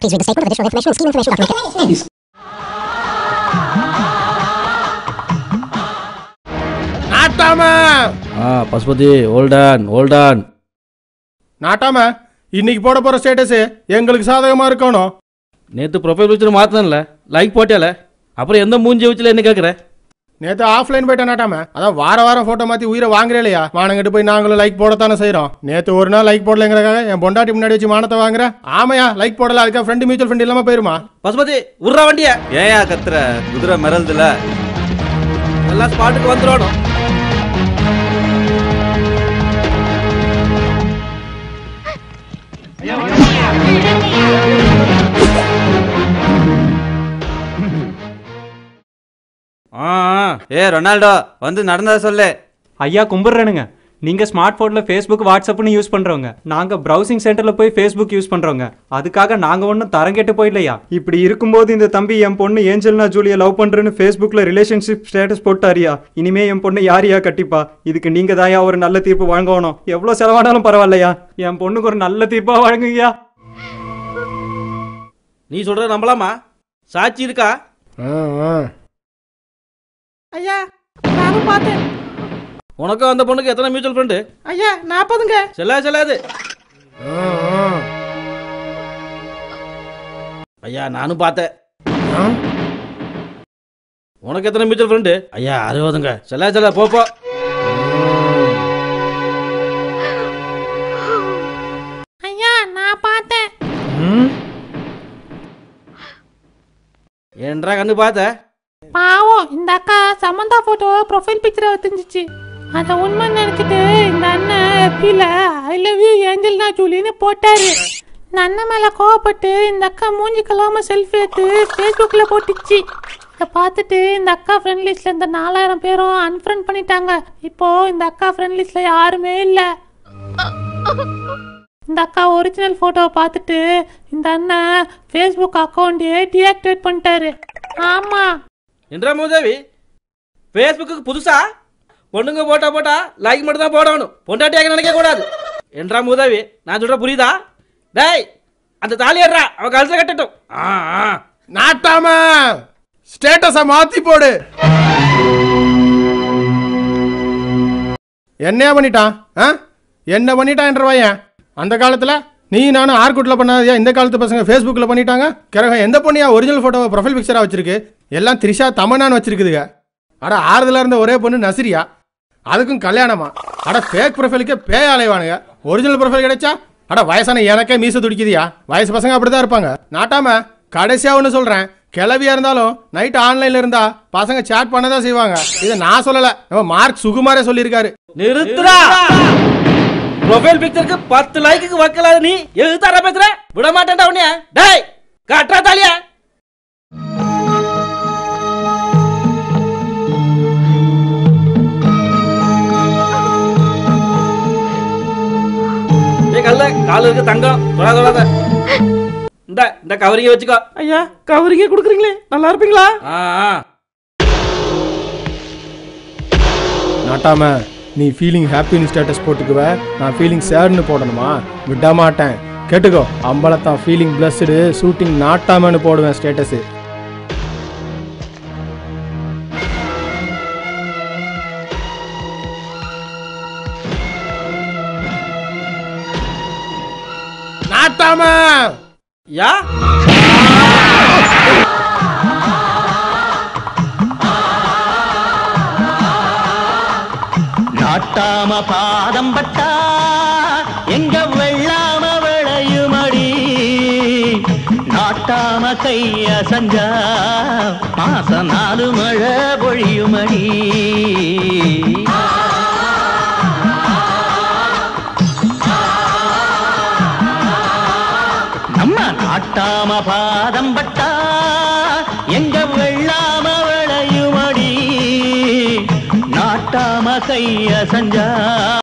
Please read the statement of additional information and scheme information document. Nattamai Pasupathi hold on. நாட்டாம இன்னைக்கு போட போற status எங்களுக்கு சாதகமா இருக்கணும். நேத்து ப்ரொஃபைல் பிக்சர் மாத்தனல லைக் போட்டியால அப்புறம் எந்த மூஞ்சி வச்சுல என்ன கேக்குற? நேத்து ஆஃப்லைன் போயிட்டேன் நாட்டாம. அதான் வாரம் போட்டோ மாத்தி உயிரை வாங்குறே இல்லையா? மானங்கிட்டு போய் நாங்களும் லைக் போடத்தானே செய்யறோம். நேத்து ஒரு நாள் லைக் போடலங்கிறக்காக என் பொண்டாட்டி முன்னாடி வச்சு மானத்தை வாங்குற. ஆமையா லைக் போடல, அதுக்காக ஃப்ரெண்ட் மியூச்சுவல் ஃபண்ட் இல்லாம போயிருமா? பசுபதி உர்றா வண்டிய. ஏயா கத்துற? குதிரை மிரல்துல எல்லா ஸ்பாட்டுக்கு வந்துறோம். ரொனால்டோ வந்து நடந்தா சொல்லு. ஐயா கும்பிட்றேனுங்க. நீங்கள் ஸ்மார்ட் ஃபோனில் ஃபேஸ்புக் வாட்ஸ்அப்னு யூஸ் பண்ணுறவங்க, நாங்கள் ப்ரௌசிங் சென்டரில் போய் ஃபேஸ்புக் யூஸ் பண்ணுறோங்க. அதுக்காக நாங்கள் ஒன்றும் தரம் கெட்டு போயிடலையா? இப்படி இருக்கும்போது இந்த தம்பி என் பொண்ணு ஏஞ்சல்னா ஜூலியை லவ் பண்ணுறேன்னு ஃபேஸ்புக்கில் ரிலேஷன்ஷிப் ஸ்டேட்டஸ் போட்டாரியா. இனிமே என் பொண்ணு யாரையா கட்டிப்பா? இதுக்கு நீங்கள் தாயா ஒரு நல்ல தீர்ப்பு வழங்கணும். எவ்வளோ செலவானாலும் பரவாயில்லையா, என் பொண்ணுக்கு ஒரு நல்ல தீர்ப்பாக வழங்குங்கய்யா. நீ சொல்ற நம்பலாமா? சாட்சி இருக்கா? ஐயா நானும் பார்த்தேன். உனக்கும் அந்த பொண்ணுக்கு எத்தனை மியூச்சுவல் ஃபண்ட்? ஐயா 40ங்க. செல்லாது. ஐயா நானும் பார்த்தேன். உனக்கு எத்தனை மியூச்சுவல் ஃபண்ட்? ஐயா 60ங்க. செல்லா போ. ஐயா நான் பார்த்தேன். ஏன்றா கண்ணு பார்த்த? பாவம் இந்த அக்கா சமந்தா போட்டோ ப்ரொஃபைல் பிக்சரை தெரிஞ்சிச்சு. அதை உண்மை நினைச்சிட்டு இந்த அண்ணன் எப்படில ஐ லவ் யூ ஏஞ்சல்னா ஜூலின்னு போட்டாரு. இந்த அண்ணன் மேல கோவப்பட்டு இந்த அக்கா மூஞ்சி கழுவாம செல்ஃபி எடுத்து ஃபேஸ்புக்கில் போட்டுச்சு. அதை பார்த்துட்டு இந்த அக்கா ஃப்ரெண்ட் லிஸ்ட்ல இந்த 4000 பேரும் அன்ஃப்ரெண்ட் பண்ணிட்டாங்க. இப்போ இந்த அக்கா ஃப்ரெண்ட் லிஸ்ட்ல யாருமே இல்லை. இந்த அக்கா ஒரிஜினல் போட்டோவை பார்த்துட்டு இந்த அண்ணன் ஃபேஸ்புக் அக்கௌண்ட்டே டீஆக்டிவேட் பண்ணிட்டாரு. ஆமா என்றா மூதேவி, ஃபேஸ்புக்கு புதுசா பொண்ணுங்க போட்டா லைக் மட்டும் தான் போடணும், பொண்டாட்டியாக நினைக்க கூடாது. என்றா மூதேவி, நான் சொல்ற புரியுதா? டேய் அந்த தாலி ஏறா, அவ கழுத்தை கட்டட்டும். நாட்டாம ஸ்டேட்டஸ மாத்தி போடு. என்னையா பண்ணிட்டான்? என்ன பண்ணிட்டான் என்ற பையன்? அந்த காலத்துல நீ நானும் ஆர்குட்ல பண்ணாதியா? இந்த காலத்து பசங்க ஃபேஸ்புக்கில் பண்ணிட்டாங்க. கிரகம் எந்த பொண்ணியா ஒரிஜினல் போட்டோவை ப்ரொஃபைல் பிக்சரா வச்சிருக்கு? எல்லாம் த்ரிஷா தமன்னான்னு வச்சிருக்குதுங்க. அட ஆறுதலா இருந்த ஒரே பொண்ணு நசிரியா, அதுக்கும் கல்யாணமா? அட ஃபேக் ப்ரொஃபைலுக்கே பேய் அலைவானுங்க. ஒரிஜினல் ப்ரொஃபைல் கிடைச்சா அட வயசான எனக்கே மீச துடிக்குதியா. வயசு பசங்க அப்படிதான் இருப்பாங்க. நாட்டாம கடைசியா ஒன்று சொல்றேன், கிளவியா இருந்தாலும் நைட் ஆன்லைன்ல இருந்தா பசங்க சாட் பண்ணதான் செய்வாங்க. இதை நான் சொல்லல, நம்ம மார்க் சுகுமாரே சொல்லியிருக்காரு. நிறுத்துறா. ப்ரொஃபைல் பிக்சருக்கு 10 லைக்கு வைக்கலாத நீ எதுதார பேசுற? விட மாட்டேன்டா உன்னைய. டேய் காட்றா தாலியா. டேய் கால இருக்கு தங்கம், தொடாத. இந்த கவரிங்க வச்சுக்கோ. ஐயா கவரிங்க கொடுக்குறீங்களே, நல்லா இருப்பீங்களா? நாட்டாம நீ ஃபீலிங் ஹாப்பின்னு ஸ்டேட்டஸ் போட்டுக்குவ, நான் ஃபீலிங் சேட்னு போடணுமா? விட மாட்டேன். கேட்டுக்கோ, அம்பலத்தான் ஃபீலிங் பிளஸ்டு ஷூட்டிங் நாட்டாமன்னு போடுவேன் ஸ்டேட்டஸ். நாட்டாம யா நாட்டாம பாதம் பட்டா எங்க வெள்ளாம விளையுமடி, நாட்டாம கைய சஞ்சா மாசம் 4 மழை பொழியுமடி. நம்ம நாட்டாம பாதம் பட்டா எங்க வெள்ளாம விளையுமடி, நாட்டாம கைய சஞ்சா